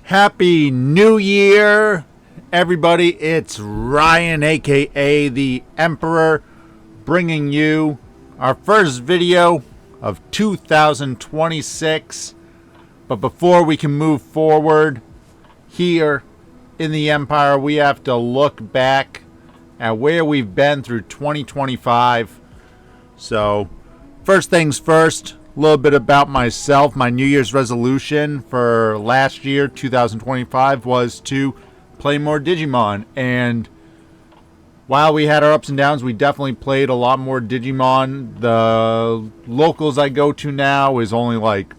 Happy New Year, everybody. It's Ryan, aka the Emperor, bringing you our first video of 2026. But before we can move forward here in the Empire, we have to look back at where we've been through 2025. So, first things first, a little bit about myself. My New Year's resolution for last year, 2025, was to play more Digimon. And while we had our ups and downs, we definitely played a lot more Digimon. The locals I go to now is only like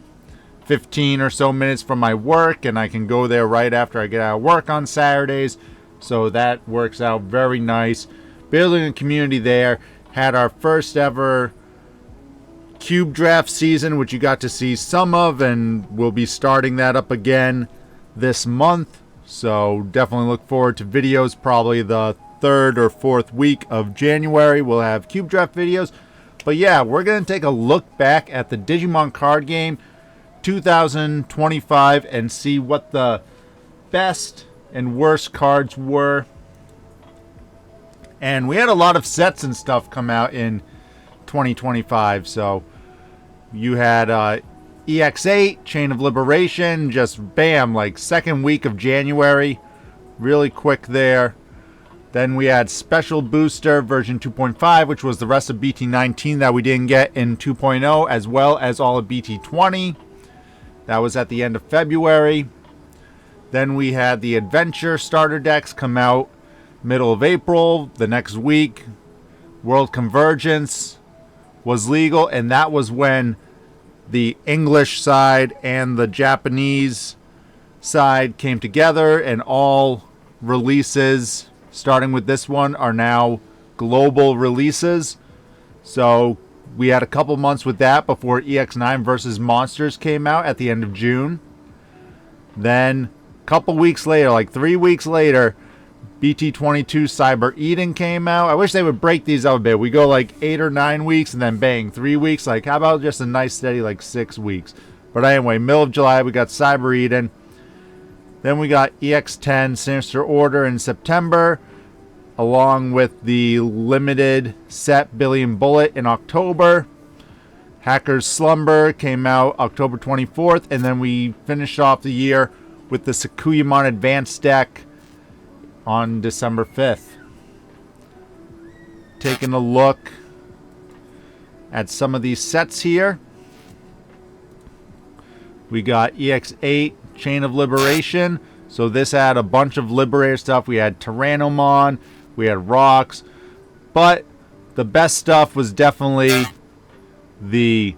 15 or so minutes from my work, and I can go there right after I get out of work on Saturdays. So that works out very nice. Building a community there. Had our first ever Cube Draft season, which you got to see some of, and we'll be starting that up again this month. So definitely look forward to videos. Probably the 3rd or 4th week of January we'll have Cube Draft videos. But yeah, we're going to take a look back at the Digimon card game 2025 and see what the best and worst cards were. And we had a lot of sets and stuff come out in 2025. So you had EX8 Chain of Liberation, just bam, like second week of January, really quick there. Then we had Special Booster version 2.5, which was the rest of BT19 that we didn't get in 2.0, as well as all of BT20. That was at the end of February. Then we had the Adventure starter decks come out middle of April. The next week, World Convergence was legal, and that was when the English side and the Japanese side came together, and all releases, starting with this one, are now global releases. So we had a couple months with that before EX9 versus Monsters came out at the end of June. Then a couple weeks later, like 3 weeks later, BT22 Cyber Eden came out. I wish they would break these up a bit. We go like 8 or 9 weeks and then bang, 3 weeks. Like, how about just a nice steady like 6 weeks? But anyway, middle of July, we got Cyber Eden. Then we got EX10 Sinister Order in September, along with the limited set Billion Bullet in October. Hacker's Slumber came out October 24th. And then we finished off the year with the Sakuyamon Advanced deck on December 5th. Taking a look at some of these sets here. We got EX8 Chain of Liberation. So this had a bunch of Liberator stuff. We had Tyrannomon, we had Rocks, but the best stuff was definitely the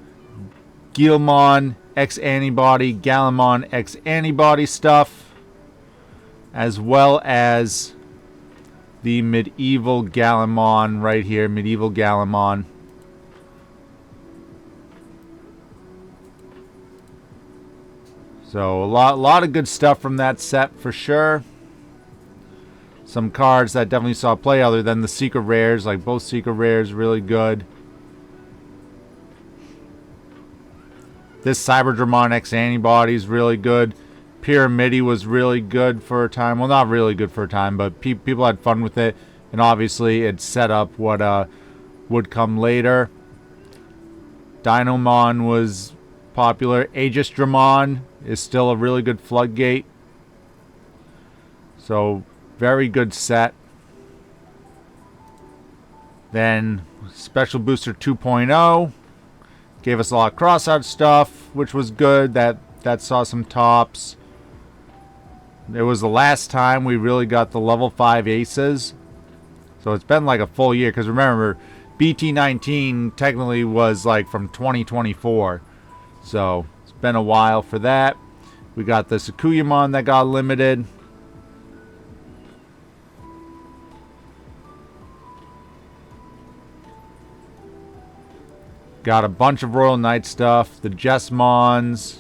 Guilmon X Antibody, Galamon X Antibody stuff, as well as the Medieval Galamon right here, Medieval Galamon. So a lot of good stuff from that set for sure. Some cards that definitely saw play other than the Secret Rares, like both Secret Rares really good. This Cyberdramon X Antibody is really good. Pyramidi was really good for a time. Well, not really good for a time, but people had fun with it. And obviously, it set up what would come later. Dinomon was popular. Aegis-Dramon is still a really good floodgate. So, very good set. Then, Special Booster 2.0 gave us a lot of cross-out stuff, which was good. That saw some tops. It was the last time we really got the level 5 aces. So it's been like a full year. Because remember, BT19 technically was like from 2024. So it's been a while for that. We got the Sakuyamon that got limited. Got a bunch of Royal Knight stuff. The Jesmons.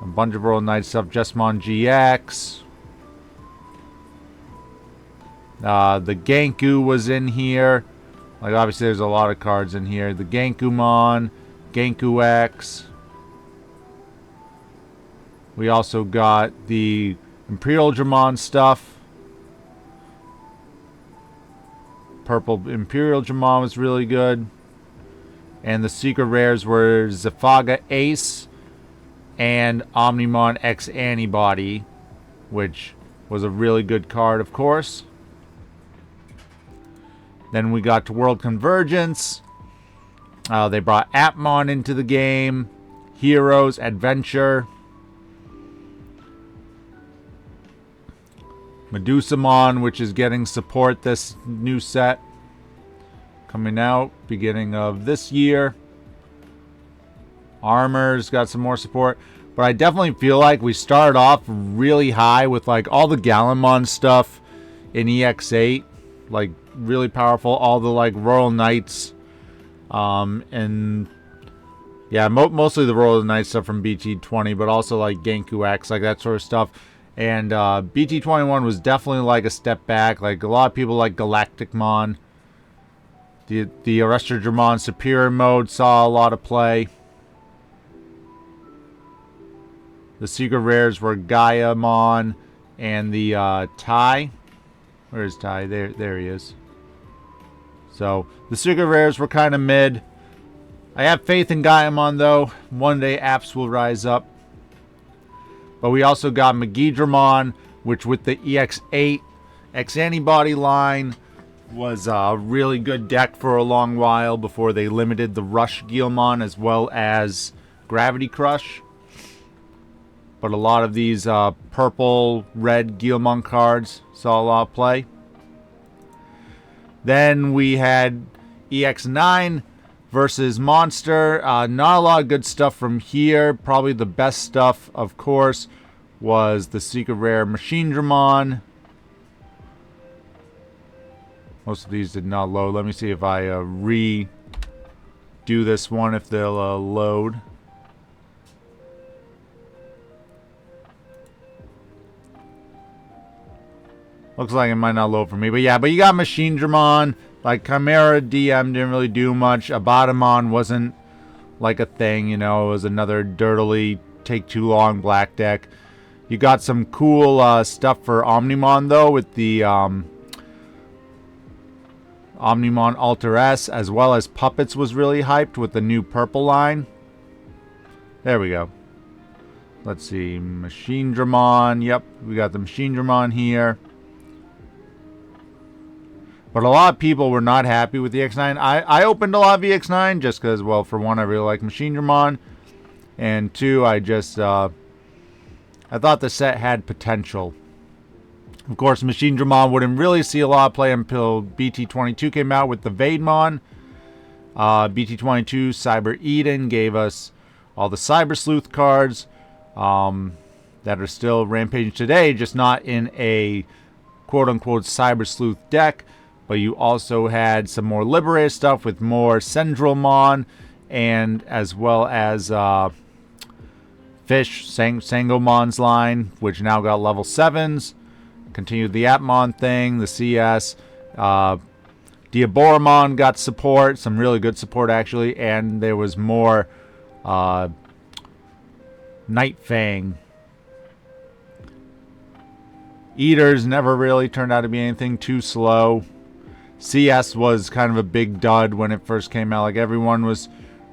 A bunch of Royal Knight stuff. Jesmon GX. The Genku was in here. Like, obviously, there's a lot of cards in here. The Genkumon. Genku X. We also got the Imperial Dramon stuff. Purple Imperial Dramon was really good. And the secret rares were Zephaga Ace and Omnimon X Antibody, which was a really good card, of course. Then we got to World Convergence. They brought Atmon into the game. Heroes, Adventure. Medusamon, which is getting support this new set. Coming out beginning of this year. Armor's got some more support. But I definitely feel like we started off really high with like all the Gallimon stuff in EX8. Like really powerful. All the like Royal Knights. And yeah, mostly the Royal Knights stuff from BT20. But also like Genku X, like that sort of stuff. And BT21 was definitely like a step back. Like a lot of people like Galacticmon. The Arrestor Dramon Superior mode saw a lot of play. The secret rares were Gaiamon and the Tai. Where's Tai? There he is. So the secret rares were kind of mid. I have faith in Gaiamon though. One day apps will rise up. But we also got Megidramon, which with the EX8 X Antibody line was a really good deck for a long while before they limited the Rush Guilmon as well as Gravity Crush. But a lot of these purple, red Guilmon cards saw a lot of play. Then we had EX9 versus Monster. Not a lot of good stuff from here. Probably the best stuff, of course, was the secret rare Machine Dramon. Most of these did not load. Let me see if I redo this one, if they'll load. Looks like it might not load for me. But yeah, but you got Machine Dramon. Like Chimera DM didn't really do much. Abatamon wasn't like a thing, you know. It was another dirtily take too long black deck. You got some cool stuff for Omnimon though with the Omnimon Alter S, as well as Puppets was really hyped with the new purple line. There we go. Let's see, Machine Dramon. Yep, we got the Machine Dramon here. But a lot of people were not happy with the X9. I opened a lot of the X9 just because, well, for one, I really like Machine Dramon. And two, I just, I thought the set had potential. Of course, Machine Dramon wouldn't really see a lot of play until BT22 came out with the Vaidmon. BT22 Cyber Eden gave us all the Cyber Sleuth cards that are still rampaging today, just not in a quote-unquote Cyber Sleuth deck. But you also had some more Liberator stuff with more Sendromon, and as well as Fish, Sangomon's line, which now got level 7s. Continued the Atmon thing, the CS. Diaboromon got support, some really good support actually, and there was more Night Fang. Eaters never really turned out to be anything too slow. CS was kind of a big dud when it first came out. Like everyone was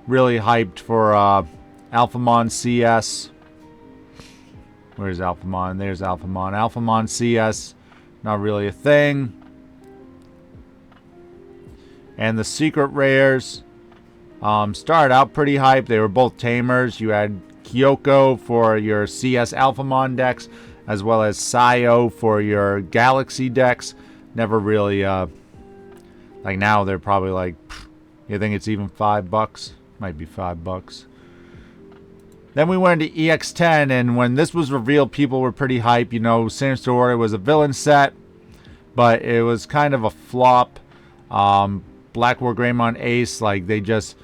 really hyped for Alphamon CS. Where's Alphamon? There's Alphamon. Alphamon CS, not really a thing. And the secret rares started out pretty hyped. They were both tamers. You had Kyoko for your CS Alphamon decks, as well as Sayo for your Galaxy decks. Never really, like now they're probably like, you think it's even $5? Might be $5. Then we went to EX10, and when this was revealed, people were pretty hyped. You know, Sinister Warrior was a villain set, but it was kind of a flop. Black War Greymon Ace, like they just,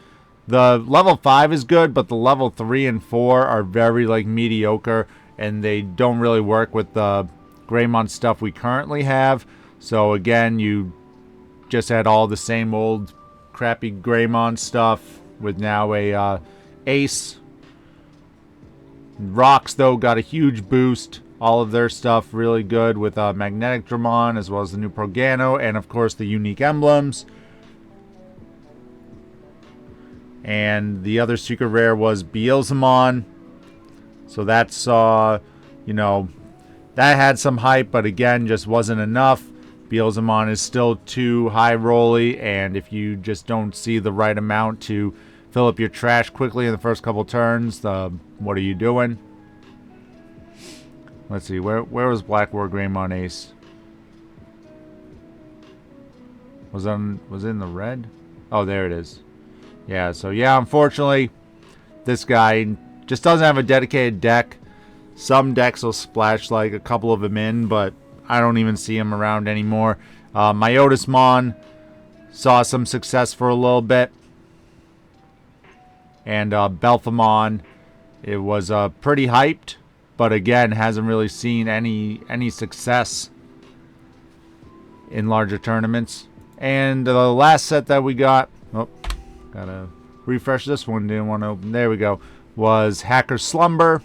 the level 5 is good, but the level 3 and 4 are very like mediocre, and they don't really work with the Greymon stuff we currently have. So again, you just had all the same old crappy Greymon stuff with now a Ace. Rocks, though, got a huge boost. All of their stuff really good with Magnetic Dramon, as well as the new Progano, and of course the unique emblems. And the other secret rare was Beelzemon. So that saw, you know, that had some hype, but again, just wasn't enough. Beelzemon is still too high rolly, and if you just don't see the right amount to fill up your trash quickly in the first couple turns, what are you doing? Let's see, where was Black War Greymon Ace? Was it in the red? Oh, there it is. Yeah, so yeah, unfortunately, this guy just doesn't have a dedicated deck. Some decks will splash like a couple of them in, but I don't even see him around anymore. Myotismon saw some success for a little bit. And Belphamon, it was pretty hyped, but again, hasn't really seen any success in larger tournaments. And the last set that we got, oh, gotta refresh this one, didn't want to open, there we go, was Hacker Slumber.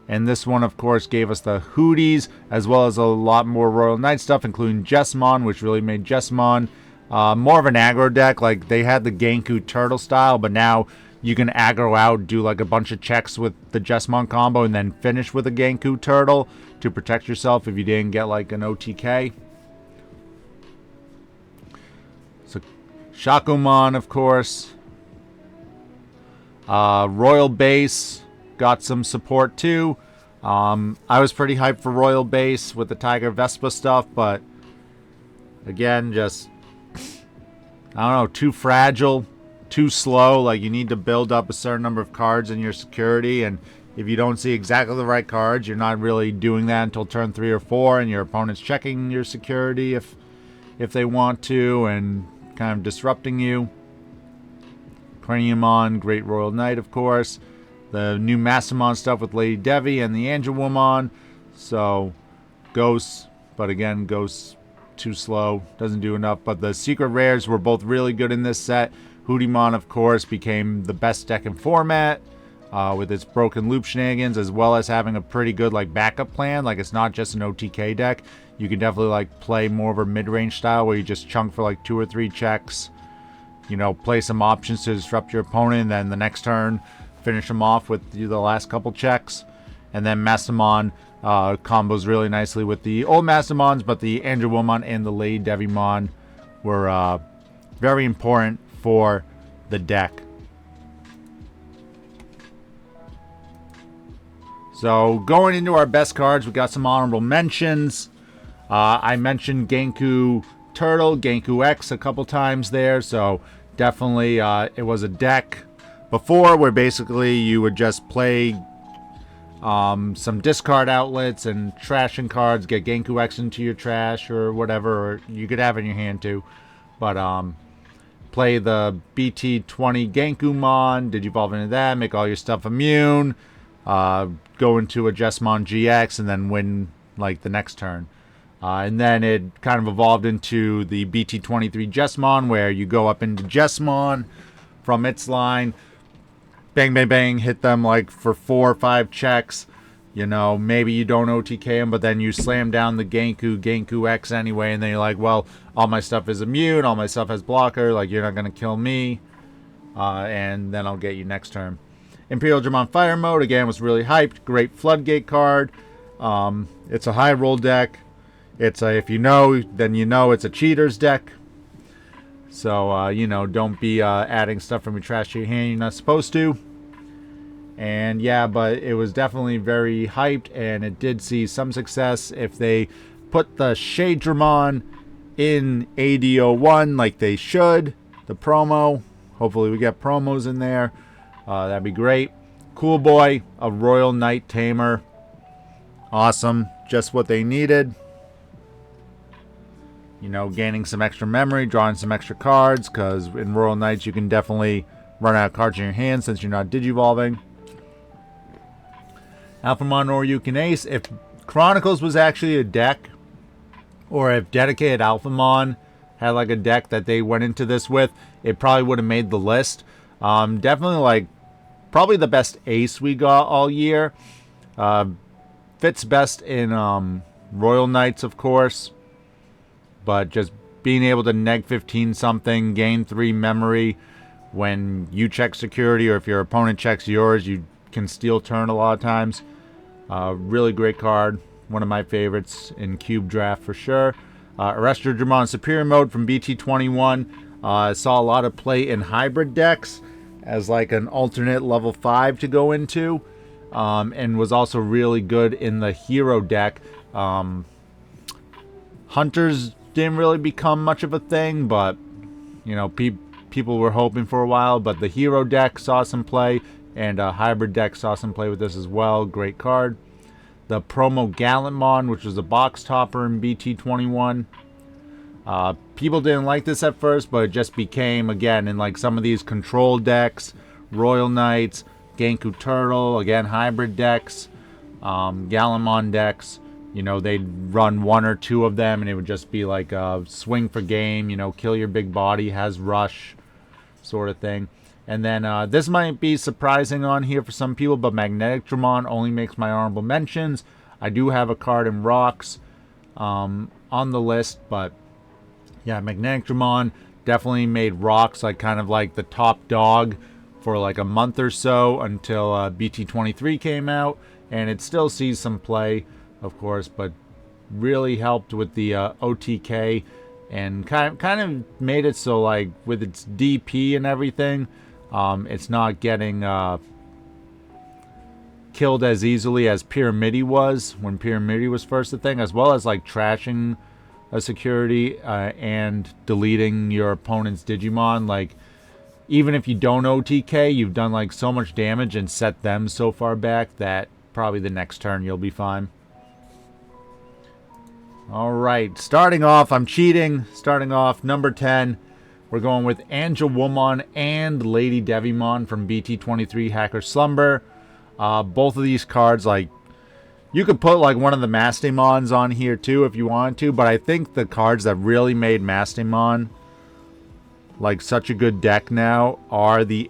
And this one, of course, gave us the Hooties, as well as a lot more Royal Knight stuff, including Jessamon, which really made Jessamon more of an aggro deck. Like, they had the Genku Turtle style, but now you can aggro out, do like a bunch of checks with the Jessamon combo, and then finish with a Genku Turtle to protect yourself if you didn't get like an OTK. So, Shakumon, of course. Royal Base got some support too. I was pretty hyped for Royal Base with the Tiger Vespa stuff, but again, just, I don't know, too fragile, too slow. Like, you need to build up a certain number of cards in your security, and if you don't see exactly the right cards, you're not really doing that until turn 3 or 4, and your opponent's checking your security if they want to, and kind of disrupting you. Craniumon, Great Royal Knight, of course. The new Massamon stuff with Lady Devi and the Angelwomon. So, Ghosts, but again, Ghosts too slow, doesn't do enough. But the secret rares were both really good in this set. Hudiemon, of course, became the best deck in format with its broken loop shenanigans, as well as having a pretty good like backup plan. Like, it's not just an OTK deck. You can definitely like play more of a mid-range style where you just chunk for like 2 or 3 checks. You know, play some options to disrupt your opponent, and then the next turn finish them off with the last couple checks. And then Massamon combos really nicely with the old Massamons, but the Angelwomon and the Lady Devimon were very important for the deck. So going into our best cards, we got some honorable mentions. I mentioned Genku Turtle, Genku X a couple times there, so definitely it was a deck before where basically you would just play some discard outlets and trashing cards, get Genku X into your trash or whatever, or you could have it in your hand too. But play the BT20 Genkumon, Digivolve into that, make all your stuff immune, go into a Jessamon GX, and then win like the next turn. And then it kind of evolved into the BT23 Jessamon, where you go up into Jessamon from its line, bang, bang, bang, hit them like for 4 or 5 checks. You know, maybe you don't OTK them, but then you slam down the Genku X anyway, and then you're like, well, all my stuff is immune, all my stuff has blocker, like, you're not going to kill me, and then I'll get you next turn. Imperial Dramon Fire Mode, again, was really hyped. Great Floodgate card. It's a high roll deck. It's a, if you know, then you know it's a cheater's deck. So, you know, don't be adding stuff from your trash to your hand you're not supposed to. And yeah, but it was definitely very hyped, and it did see some success. If they put the Shade Dramon in AD01 like they should, the promo, hopefully we get promos in there, that'd be great. Cool Boy, a Royal Knight Tamer. Awesome, just what they needed. You know, gaining some extra memory, drawing some extra cards, because in Royal Knights you can definitely run out of cards in your hand since you're not digivolving. Alphamon Noryukin Ace, if Chronicles was actually a deck, or if dedicated Alphamon had like a deck that they went into this with, it probably would have made the list. Definitely like Probably the best ace we got all year. Fits best in Royal Knights, of course. But just being able to neg 15 something, gain 3 memory. When you check security or if your opponent checks yours, you can steal turn a lot of times. Really great card. One of my favorites in Cube Draft for sure. Arrest Digimon Superior Mode from BT21. Saw a lot of play in hybrid decks as like an alternate level 5 to go into. And was also really good in the hero deck. Hunters didn't really become much of a thing, but you know, people were hoping for a while. But the hero deck saw some play, and a hybrid deck saw some play with this as well. Great card. The promo Gallantmon, which was a box topper in BT21. People didn't like this at first, but it just became, again, in like some of these control decks, Royal Knights, Genku Turtle, again, hybrid decks, Gallantmon decks. You know, they'd run 1 or 2 of them, and it would just be like a swing for game, you know, kill your big body, has rush, sort of thing. And then this might be surprising on here for some people, but Magnetic Dramon only makes my honorable mentions. I do have a card in Rocks on the list, but yeah, Magnetic Dramon definitely made Rocks like kind of like the top dog for like a month or so until BT23 came out, and it still sees some play, of course, but really helped with the OTK and kind of made it so like with its DP and everything, it's not getting killed as easily as Pyramidi was when Pyramidi was first a thing, as well as like trashing a security and deleting your opponent's Digimon. Like, even if you don't OTK, you've done like so much damage and set them so far back that probably the next turn you'll be fine. Alright, starting off, I'm cheating. Starting off, number 10, we're going with Angelwomon and Lady Devimon from BT23 Hacker Slumber. Both of these cards, like, you could put like one of the Mastemons on here too if you wanted to, but I think the cards that really made Mastemon like such a good deck now are the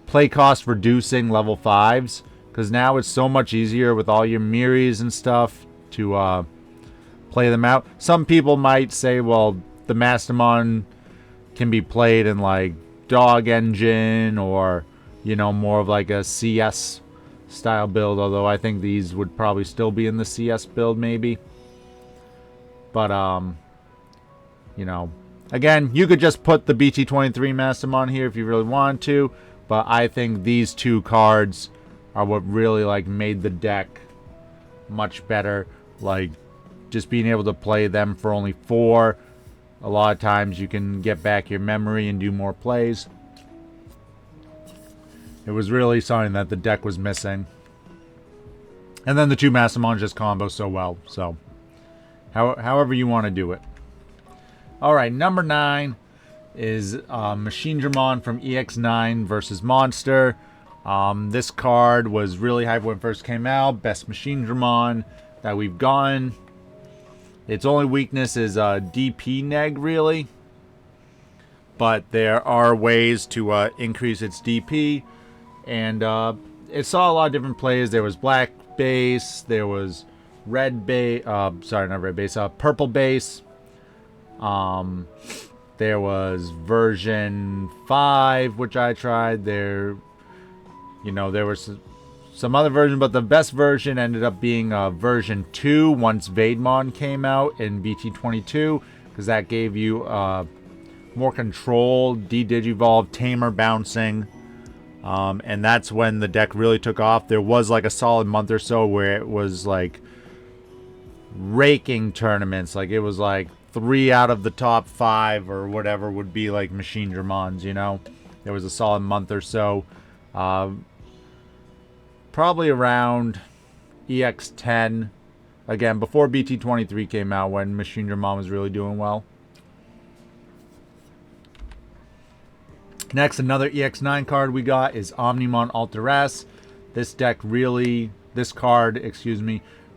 play cost reducing level 5s, because now it's so much easier with all your Miris and stuff to play them out. Some people might say, well, the Mastemon can be played in like Dog Engine or, you know, more of like a CS style build, although I think these would probably still be in the CS build maybe. But you know, again, you could just put the BT23 Mastemon here if you really wanted to, but I think these two cards are what really like made the deck much better. Like, just being able to play them for only 4, a lot of times you can get back your memory and do more plays. It was really something that the deck was missing. And then the two Mastemons just combo so well. So, however you want to do it. Alright, number 9 is Machine Dramon from EX9 versus Monster. This card was really hyped when it first came out. Best Machine Dramon that we've gotten. Its only weakness is DP neg, really. But there are ways to increase its DP. And it saw a lot of different plays. There was black base, there was red base, sorry, not red base, purple base. There was version 5, which I tried. There, you know, there was some other version, but the best version ended up being version 2 once Vaidmon came out in BT22, because that gave you more control, de-digivolve, tamer bouncing. And that's when the deck really took off. There was like a solid month or so where it was like raking tournaments. Like, it was like 3 out of the top 5 or whatever would be like Machine Dramons, you know. There was a solid month or so. Probably around EX10. Again, before BT23 came out, when Machine Dramon was really doing well. Next, another EX9 card we got is Omnimon Alter S. This card,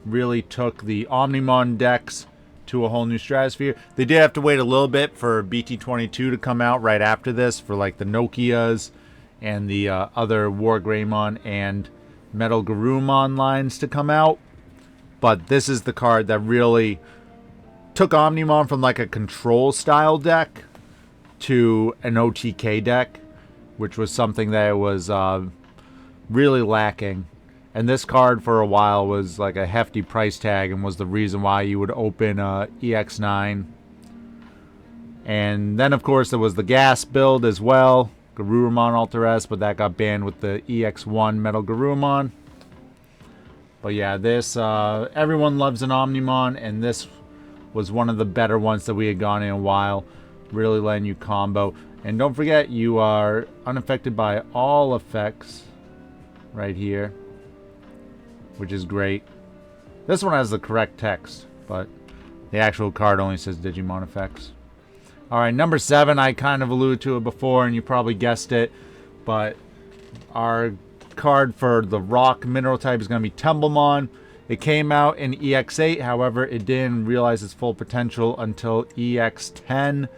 really took the Omnimon decks to a whole new stratosphere. They did have to wait a little bit for BT22 to come out right after this for like the Nokias and the other War Greymon and Metal Garurumon lines to come out. But this is the card that really took Omnimon from like a control style deck to an OTK deck, which was something that was really lacking. And this card for a while was like a hefty price tag and was the reason why you would open EX9. And then, of course, there was the gas build as well, Garurumon Alter S, but that got banned with the EX1 Metal Garurumon. But yeah, this, everyone loves an Omnimon, and this was one of the better ones that we had gone in a while. Really letting you combo. And don't forget, you are unaffected by all effects right here, which is great. This one has the correct text, but the actual card only says Digimon effects. Alright, number 7, I kind of alluded to it before, and you probably guessed it, but our card for the rock mineral type is going to be Tumblemon. It came out in EX8, however, it didn't realize its full potential until EX10,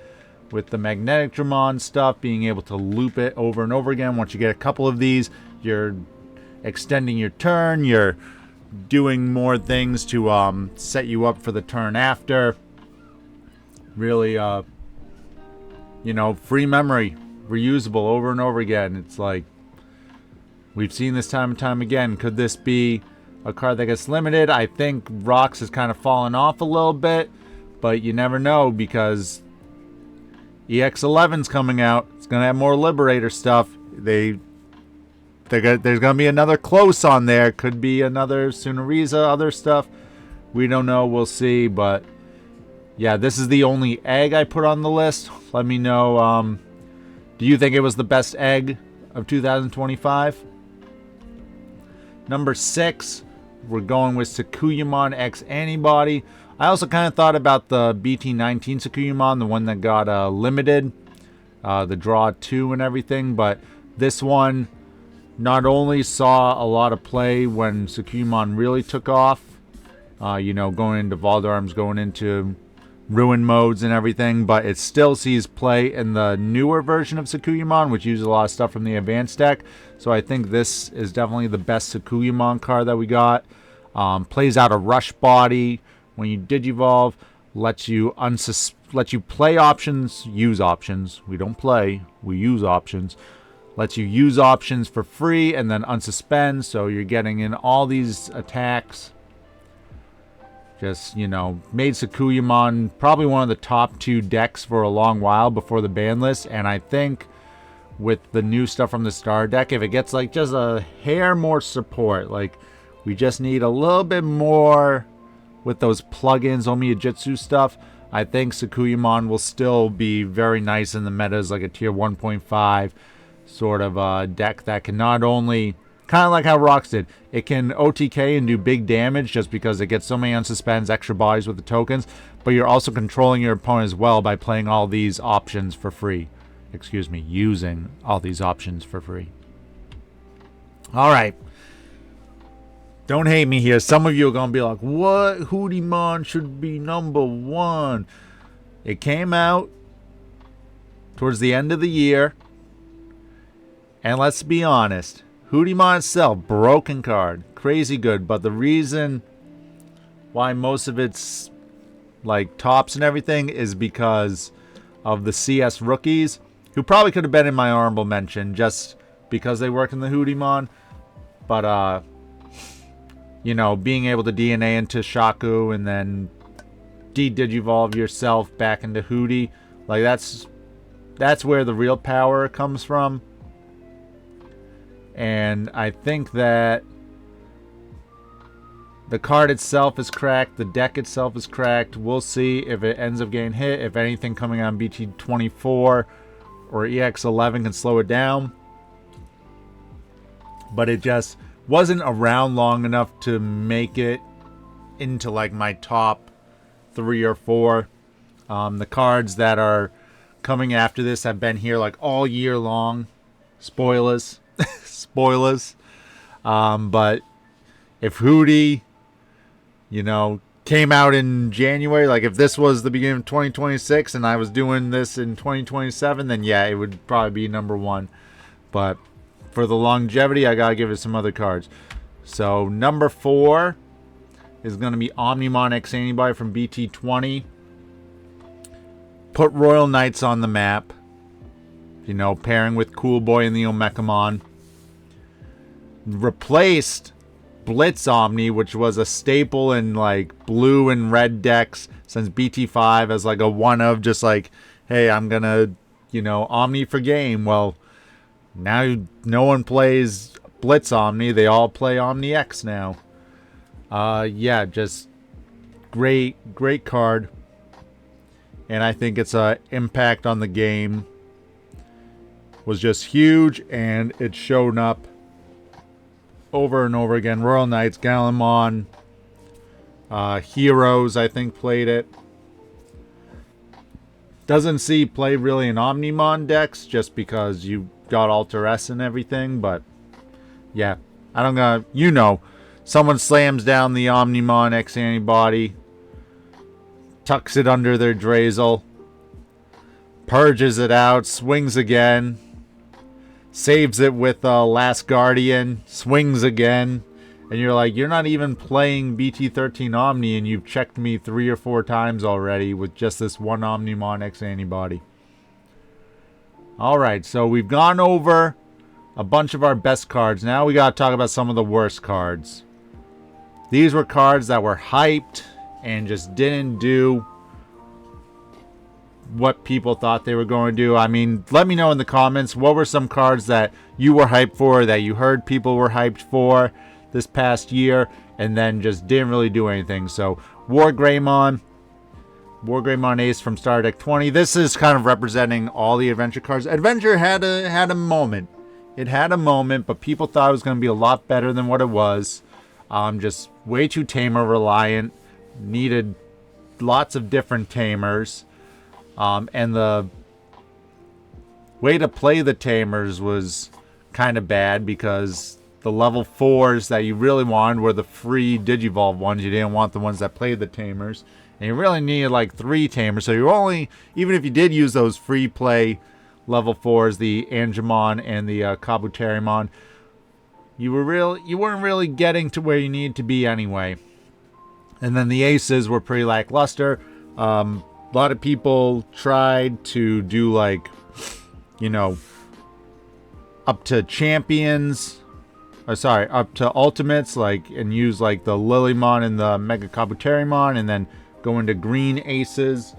with the magnetic Dramon stuff, being able to loop it over and over again. Once you get a couple of these, you're extending your turn, you're doing more things to set you up for the turn after. Really, you know, free memory, reusable over and over again. It's like, we've seen this time and time again. Could this be a card that gets limited? I think Rocks has kind of fallen off a little bit, but you never know, because EX11's coming out. It's going to have more Liberator stuff. There's going to be another close on there. Could be another Sunariza, other stuff. We don't know. We'll see. But yeah, this is the only egg I put on the list. Let me know. Do you think it was the best egg of 2025? Number 6, we're going with Sakuyamon X Antibody. I also kind of thought about the BT19 Sakuyamon, the one that got limited, the draw 2 and everything. But this one not only saw a lot of play when Sakuyamon really took off, you know, going into Valdarms, going into Ruin modes and everything, but it still sees play in the newer version of Sakuyamon, which uses a lot of stuff from the advanced deck. So I think this is definitely the best Sakuyamon card that we got. Plays out a rush body when you Digivolve, lets you play options, use options. We don't play, we use options. Lets you use options for free and then unsuspend, so you're getting in all these attacks. Just, you know, made Sakuyamon probably one of the top 2 decks for a long while before the ban list. And I think with the new stuff from the Star deck, if it gets like just a hair more support, like we just need a little bit more with those plugins, Omiya Jitsu stuff, I think Sakuyamon will still be very nice in the metas, like a tier 1.5 sort of deck that can not only, kind of like how Rocks did, it can OTK and do big damage just because it gets so many unsuspends, extra bodies with the tokens, but you're also controlling your opponent as well by playing all these options for free. Excuse me, using all these options for free. Alright. Don't hate me here. Some of you are going to be like, what? Hudiemon should be number 1. It came out towards the end of the year. And let's be honest, Hudiemon itself, broken card, crazy good, but the reason why most of its like tops and everything is because of the CS rookies, who probably could have been in my honorable mention just because they work in the Hudiemon. But you know, being able to DNA into Shaku and then de-digivolve yourself back into Hudi, like that's where the real power comes from. And I think that the card itself is cracked. The deck itself is cracked. We'll see if it ends up getting hit. If anything coming on BT24 or EX11 can slow it down. But it just wasn't around long enough to make it into like my top 3 or 4. The cards that are coming after this have been here like all year long. Spoilers. Spoilers. But if Hudi, you know, came out in January, like if this was the beginning of 2026 and I was doing this in 2027, then yeah, it would probably be number 1. But for the longevity, I gotta give it some other cards. So number 4 is going to be Omnimon X Antibody from BT20. Put Royal Knights on the map. You know, pairing with Cool Boy and the Omekamon. Replaced Blitz Omni, which was a staple in like blue and red decks since BT5 as like a one of, just like, hey, I'm going to, you know, Omni for game. Well, now no one plays Blitz Omni. They all play Omni X now. Yeah, just great card. And I think its impact on the game was just huge, and it's shown up over and over again. Royal Knights, Gallimon, Heroes, I think, played it. Doesn't see play really in Omnimon decks just because you got Alter S and everything, but yeah, I don't know. You know, someone slams down the Omnimon X Antibody, tucks it under their Drazel, purges it out, swings again, saves it with Last Guardian, swings again, and you're like, you're not even playing BT13 Omni, and you've checked me 3 or 4 times already with just this one Omnimon X Antibody. Alright, so we've gone over a bunch of our best cards. Now we gotta talk about some of the worst cards. These were cards that were hyped and just didn't do what people thought they were going to do. I mean, let me know in the comments, what were some cards that you were hyped for, that you heard people were hyped for this past year, and then just didn't really do anything. So, War Greymon Ace from Star Deck 20. This is kind of representing all the Adventure cards. Adventure had a moment. It had a moment, but people thought it was going to be a lot better than what it was. Just way too tamer reliant. Needed lots of different tamers. And the way to play the tamers was kind of bad, because the level 4s that you really wanted were the free Digivolve ones. You didn't want the ones that played the tamers. And you really needed like 3 tamers. So you're only, even if you did use those free play level 4s, the Angemon and the Kabuterimon, you weren't really getting to where you needed to be anyway. And then the aces were pretty lackluster. A lot of people tried to do, like, you know, up to champions, up to ultimates, like, and use like the Lilymon and the Mega Kabuterimon, and then go into green aces.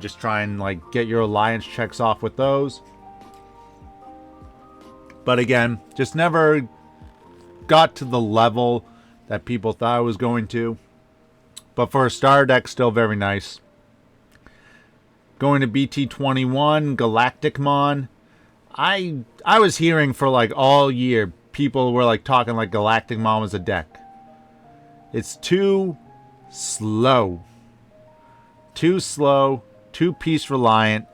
Just try and like get your alliance checks off with those. But again, just never got to the level that people thought it was going to. But for a star deck, still very nice. Going to BT21, Galacticmon. I was hearing for like all year, people were like talking like Galacticmon was a deck. It's too slow. Too slow. Too piece reliant.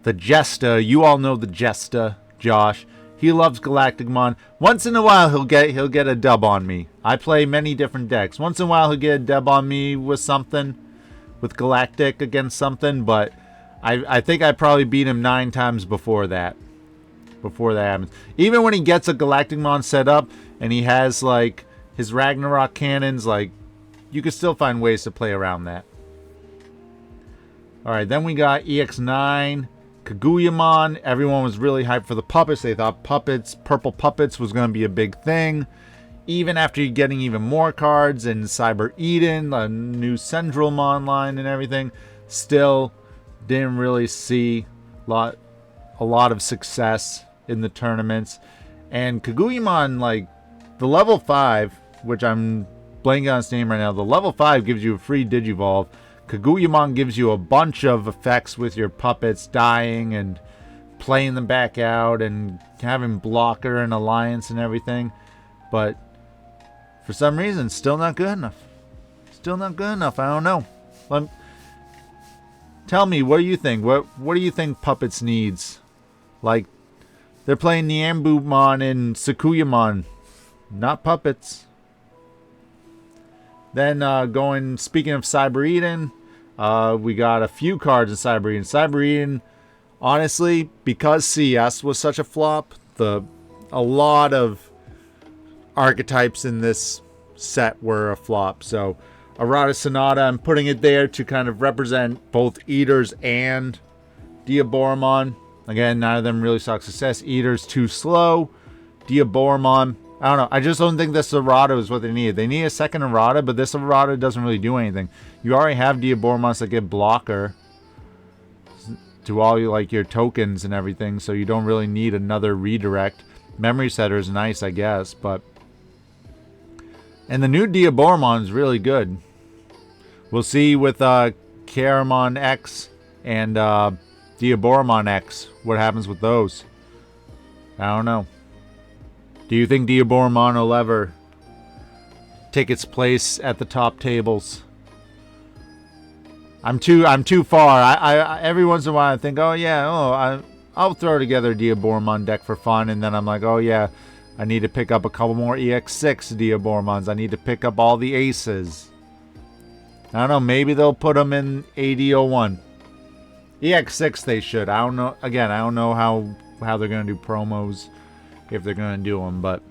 The Jesta, you all know the Jesta, Josh. He loves Galacticmon. Once in a while he'll get a dub on me. I play many different decks. Once in a while he'll get a dub on me with something, with Galactic against something, but I think I probably beat him 9 times before that. Before that happens. Even when he gets a Galacticmon set up and he has like his Ragnarok cannons, like, you can still find ways to play around that. Alright, then we got EX9 Kaguyamon. Everyone was really hyped for the puppets. They thought purple puppets was going to be a big thing. Even after getting even more cards in Cyber Eden, a new Centralmon line and everything, still didn't really see a lot of success in the tournaments. And Kaguyamon, like, the level 5, which I'm blanking on its name right now, the level 5 gives you a free Digivolve. Kaguyamon gives you a bunch of effects with your puppets dying and playing them back out and having blocker and alliance and everything. But for some reason, still not good enough. Still not good enough. I don't know. Tell me, what do you think? What do you think Puppets needs? Like, they're playing Niambumon and Sakuyamon, not Puppets. Then speaking of Cyber Eden, we got a few cards in Cyber Eden. Cyber Eden, honestly, because CS was such a flop, the a lot of archetypes in this set were a flop. So Errata Sonata, I'm putting it there to kind of represent both Eaters and Diaboromon. Again, none of them really saw success. Eaters too slow. Diaboromon, I don't know. I just don't think this errata is what they need. They need a second errata, but this errata doesn't really do anything. You already have Diaboromons that get blocker to all your tokens and everything, so you don't really need another redirect. Memory Setter is nice, I guess, but... And the new Diaboromon is really good. We'll see with Caramon X and Diaboromon X what happens with those. I don't know. Do you think Diaboromon will ever take its place at the top tables? I'm too far. I every once in a while I think, oh yeah, I'll throw together a Diaboromon deck for fun, and then I'm like, oh yeah, I need to pick up a couple more EX6 Diaboromons. I need to pick up all the aces. I don't know, maybe they'll put them in AD01. EX6 they should. I don't know. Again, I don't know how they're going to do promos, if they're going to do them, but...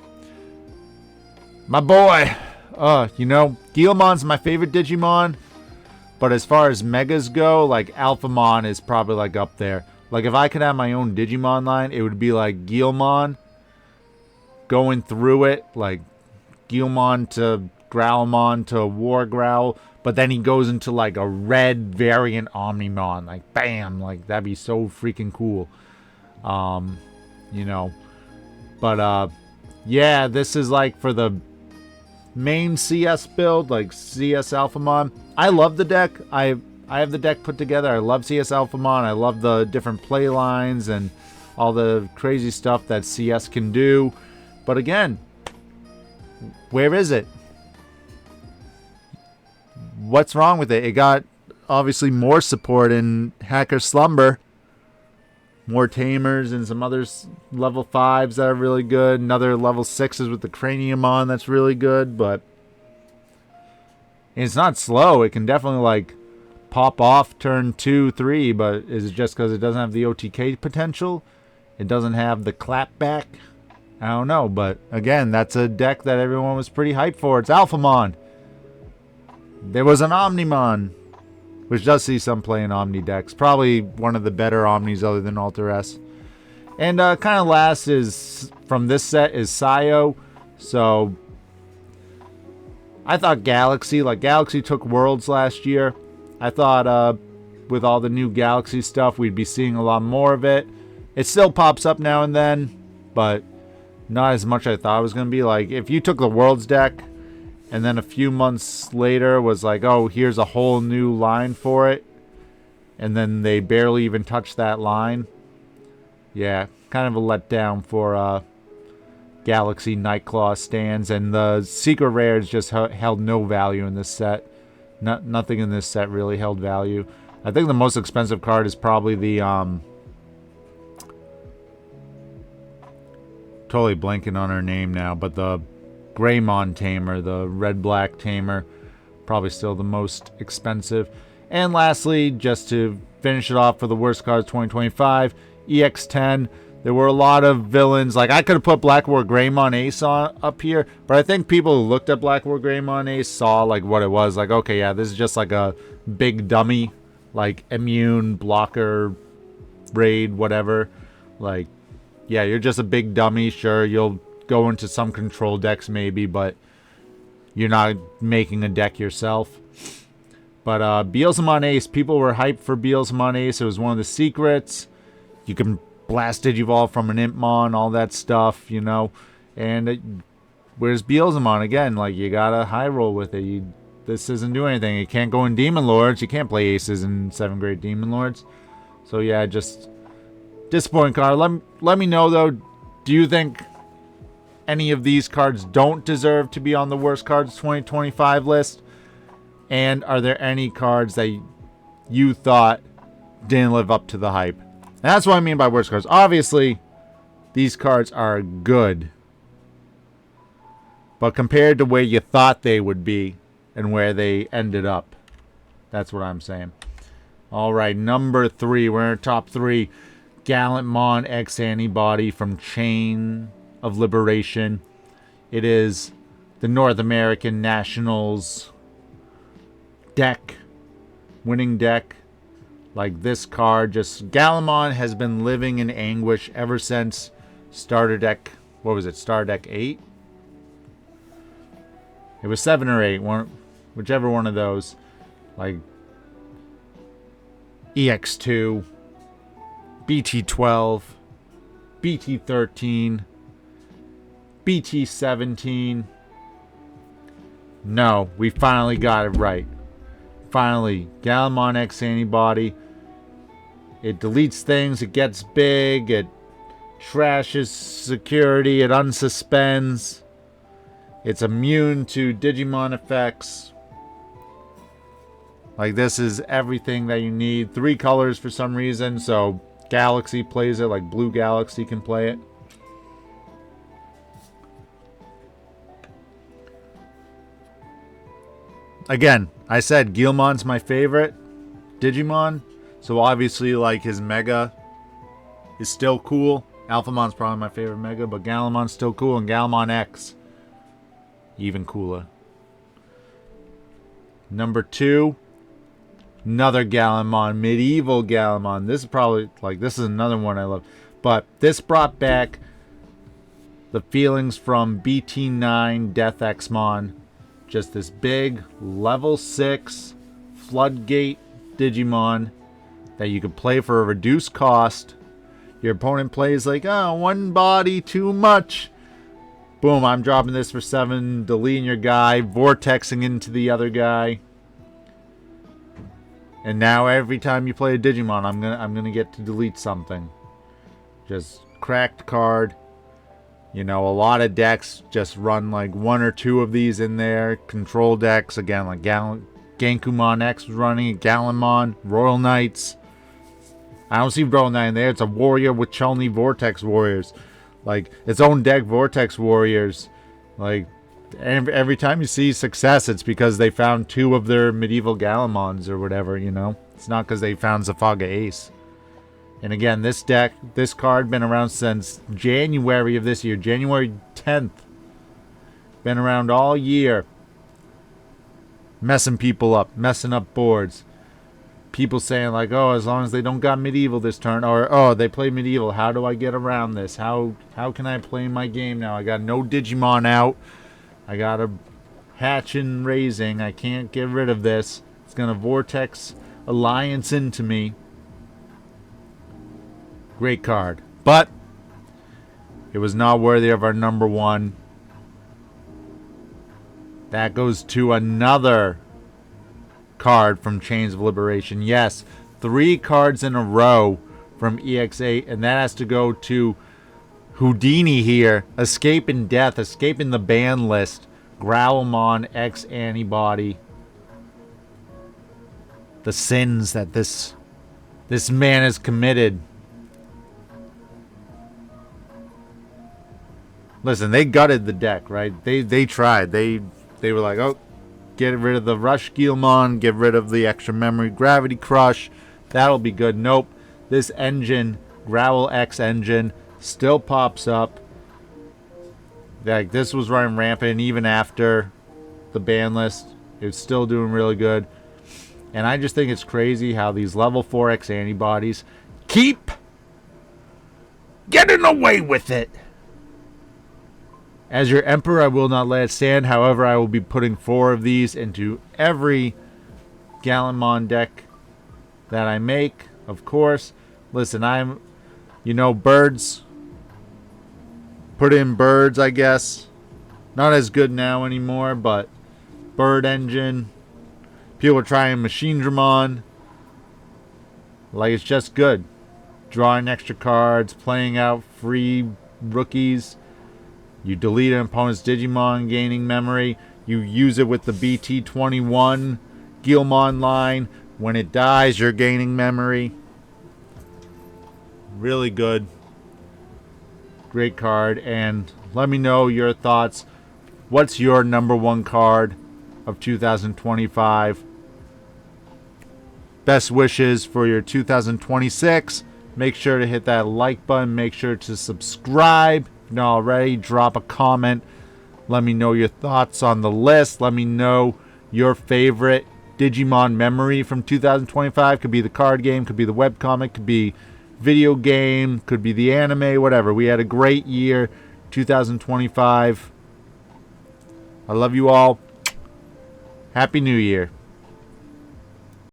My boy! Guildemon's my favorite Digimon, but as far as Megas go, Alphamon is probably, up there. If I could have my own Digimon line, it would be, Guilmon, going through it, Guilmon to Growlmon to War Growl, but then he goes into, a red variant Omnimon, bam! That'd be so freaking cool. But, yeah, this is, for the main CS build, CS Alphamon. I love the deck. I have the deck put together. I love CS Alphamon. I love the different play lines and all the crazy stuff that CS can do. But again, where is it? What's wrong with it? It got, obviously, more support in Hacker Slumber. More Tamers and some other level 5s that are really good. Another level 6s with the Craniumon that's really good, but... And it's not slow. It can definitely, pop off turn 2, 3, but is it just because it doesn't have the OTK potential? It doesn't have the clapback? I don't know, but again, that's a deck that everyone was pretty hyped for. It's Alphamon. There was an Omnimon, which does see some play in Omni decks. Probably one of the better Omnis other than Alter S. And kind of last is, from this set, is Sayo. So, I thought Galaxy, Galaxy took Worlds last year. I thought with all the new Galaxy stuff, we'd be seeing a lot more of it. It still pops up now and then, but not as much as I thought it was going to be. If you took the Worlds deck, and then a few months later was oh, here's a whole new line for it, and then they barely even touched that line. Yeah, kind of a letdown for Galaxy Nightclaw stands, and the secret rares just held no value in this set. Nothing in this set really held value. I think the most expensive card is probably the totally blanking on her name now, but the Greymon Tamer, the red-black Tamer, probably still the most expensive. And lastly, just to finish it off for the worst cards 2025, EX10. There were a lot of villains. I could have put Black War Greymon Ace up here, but I think people who looked at Black War Greymon Ace saw what it was. Okay, yeah, this is just a big dummy, immune, blocker, raid, whatever. Yeah, you're just a big dummy. Sure, you'll go into some control decks maybe, but you're not making a deck yourself. But Beelzemon Ace, people were hyped for Beelzemon Ace. It was one of the secrets. You can blast Digivolve from an Impmon, all that stuff, And where's Beelzemon? Again, you gotta high roll with it. This isn't doing anything. You can't go in Demon Lords. You can't play aces in 7th grade Demon Lords. So yeah, just disappointing card. Let me know though, do you think any of these cards don't deserve to be on the worst cards 2025 list? And are there any cards that you thought didn't live up to the hype? And that's what I mean by worst cards. Obviously, these cards are good. But compared to where you thought they would be and where they ended up, that's what I'm saying. Alright, number 3. We're in our top 3. Gallantmon X Antibody from Chain of Liberation. It is the North American Nationals deck, winning deck. Like this card, just Gallimon has been living in anguish ever since Starter Deck. What was it? Starter Deck 8? It was 7 or 8, whichever one of those. Like EX2, BT12, BT13, BT17. No, we finally got it right. Finally, Gallimon X Antibody. It deletes things, it gets big, it trashes security, it unsuspends. It's immune to Digimon effects. Like, this is everything that you need. 3 colors for some reason, so Galaxy plays it, like Blue Galaxy can play it. Again, I said Guilmon's my favorite Digimon, so obviously, like, his Mega is still cool. Alphamon's probably my favorite Mega, but Gallimon's still cool, and Gallimon X, even cooler. Number 2, another Gallimon, Medieval Gallimon. This is probably, like, this is another one I love. But this brought back the feelings from BT9 Death Xmon. Just this big, level 6 floodgate Digimon that you could play for a reduced cost. Your opponent plays like, oh, one body too much. Boom, I'm dropping this for 7, deleting your guy, vortexing into the other guy. And now every time you play a Digimon, I'm gonna get to delete something. Just cracked card. You know, a lot of decks just run like 1 or 2 of these in there. Control decks, again, like Genkumon X was running, Gallimon, Royal Knights. I don't see Royal Knight in there. It's a warrior with Chun-Li Vortex Warriors. Like, its own deck, Vortex Warriors. Like, every time you see success, it's because they found 2 of their medieval Gallimons or whatever, you know? It's not because they found Zafaga Ace. And again, this deck, this card, been around since January of this year. January 10th. Been around all year. Messing people up. Messing up boards. People saying like, oh, as long as they don't got medieval this turn. Or, oh, they play medieval. How do I get around this? How can I play my game now? I got no Digimon out. I got a hatch and raising. I can't get rid of this. It's going to vortex alliance into me. Great card. But it was not worthy of our number 1. That goes to another card from Chains of Liberation. Yes, 3 cards in a row from EX8, and that has to go to Houdini here. Escaping death, escaping the ban list. Growlmon X Antibody. The sins that this man has committed. Listen, they gutted the deck, right? They tried. They were like, oh, get rid of the Rush Guilmon, get rid of the extra memory Gravity Crush. That'll be good. Nope. This engine, Growl X engine, still pops up. Like, this was running rampant even after the ban list. It's still doing really good. And I just think it's crazy how these level 4X antibodies keep getting away with it. As your Emperor, I will not let it stand. However, I will be putting 4 of these into every Gallimon deck that I make, of course. Listen, birds. Put in birds, I guess. Not as good now anymore, but Bird Engine. People are trying Machine Dramon. Like, it's just good. Drawing extra cards, playing out free rookies. You delete an opponent's Digimon, gaining memory. You use it with the BT21 Guilmon line. When it dies, you're gaining memory. Really good. Great card. And let me know your thoughts. What's your number 1 card of 2025? Best wishes for your 2026. Make sure to hit that like button. Make sure to subscribe If not already, drop a comment. Let me know your thoughts on the list. Let me know your favorite Digimon memory from 2025. Could be the card game, could be the webcomic, could be video game, could be the anime, whatever. We had a great year, 2025. I love you all. Happy New Year.